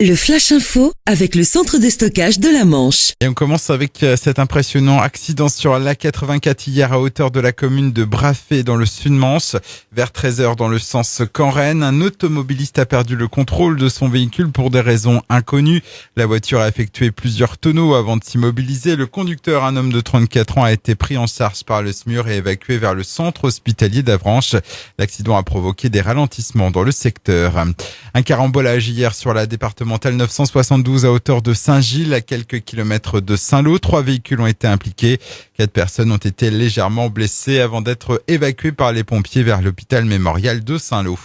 Le Flash Info avec le centre de stockage de la Manche. Et on commence avec cet impressionnant accident sur l'A84 hier à hauteur de la commune de Braffet dans le Sud-Manche. Vers 13h dans le sens Caen-Rennes, un automobiliste a perdu le contrôle de son véhicule pour des raisons inconnues. La voiture a effectué plusieurs tonneaux avant de s'immobiliser. Le conducteur, un homme de 34 ans, a été pris en charge par le SMUR et évacué vers le centre hospitalier d'Avranches. L'accident a provoqué des ralentissements dans le secteur. Un carambolage hier sur la départementale 972 à hauteur de Saint-Gilles, à quelques kilomètres de Saint-Lô. 3 véhicules ont été impliqués. 4 personnes ont été légèrement blessées avant d'être évacuées par les pompiers vers l'hôpital mémorial de Saint-Lô.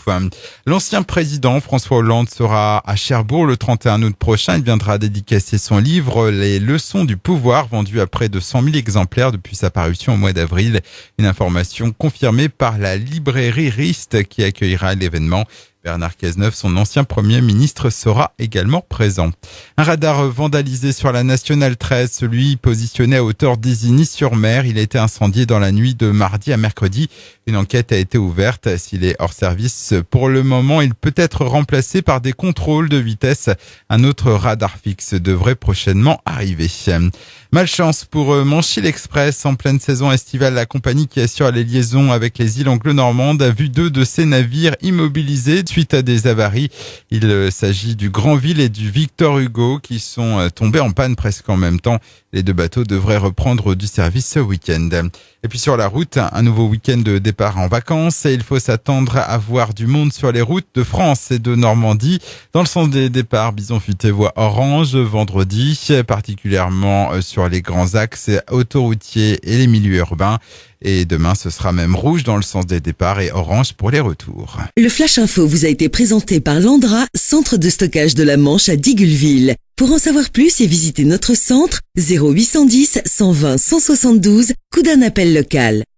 L'ancien président François Hollande sera à Cherbourg le 31 août prochain. Il viendra dédicacer son livre « Les leçons du pouvoir » vendu à près de 100 000 exemplaires depuis sa parution au mois d'avril. Une information confirmée par la librairie Rist qui accueillera l'événement. Bernard Cazeneuve, son ancien Premier ministre, sera également présent. Un radar vandalisé sur la Nationale 13, celui positionné à hauteur d'Isigny-sur-Mer. Il a été incendié dans la nuit de mardi à mercredi. Une enquête a été ouverte. S'il est hors service pour le moment, il peut être remplacé par des contrôles de vitesse. Un autre radar fixe devrait prochainement arriver. Malchance pour Manchy Express. En pleine saison estivale, la compagnie qui assure les liaisons avec les îles anglo-normandes a vu 2 de ses navires immobilisés suite à des avaries. Il s'agit du Granville et du Victor Hugo qui sont tombés en panne presque en même temps. Les 2 bateaux devraient reprendre du service ce week-end. Et puis sur la route, un nouveau week-end de départ en vacances. Et il faut s'attendre à voir du monde sur les routes de France et de Normandie. Dans le sens des départs, Bison Futé voie orange vendredi, particulièrement sur les grands axes autoroutiers et les milieux urbains. Et demain, ce sera même rouge dans le sens des départs et orange pour les retours. Le Flash Info vous a été présenté par Landra, centre de stockage de la Manche à Digulleville. Pour en savoir plus et visiter notre centre, 0810 120 172, coup d'un appel local.